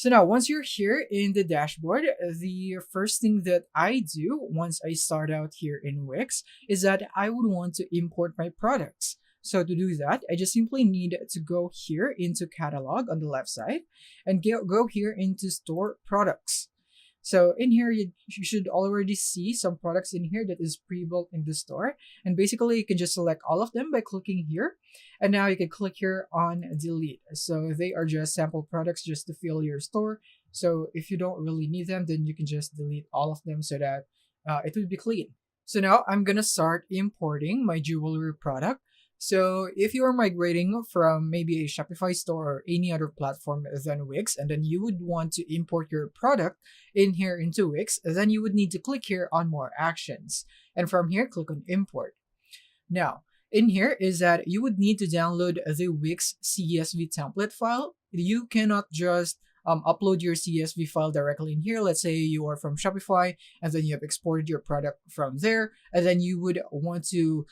So now, once you're here in the dashboard, the first thing that I do once I start out here in Wix is that I would want to import my products. So to do that, I just simply need to go here into catalog on the left side and go here into store products. So in here, you should already see some products in here that is pre-built in the store. And basically, you can just select all of them by clicking here. And now you can click here on delete. So they are just sample products just to fill your store. So if you don't really need them, then you can just delete all of them so that it will be clean. So now I'm going to start importing my jewelry product. So if you are migrating from maybe a Shopify store or any other platform than Wix, and then you would want to import your product in here into Wix, then you would need to click here on more actions. And from here, click on import. Now, in here is that you would need to download the Wix CSV template file. You cannot just upload your CSV file directly in here. Let's say you are from Shopify and then you have exported your product from there, and then you would want to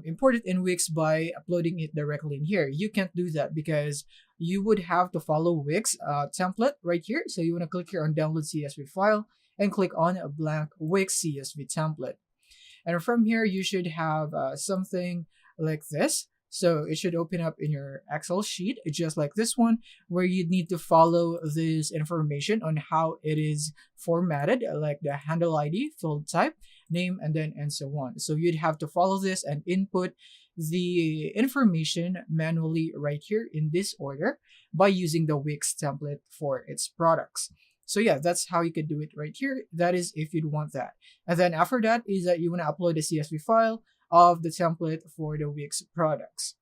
import it in Wix by uploading it directly in here. You can't do that because you would have to follow Wix template right here. So you want to click here on download CSV file and click on a blank Wix CSV template. And from here, you should have something like this. So it should open up in your Excel sheet, just like this one, where you need to follow this information on how it is formatted, like the handle ID, field type, name, and so on. So you'd have to follow this and input the information manually right here in this order by using the Wix template for its products. So yeah, that's how you could do it right here. That is if you'd want that. And then after that is that you want to upload a CSV file of the template for the Wix products.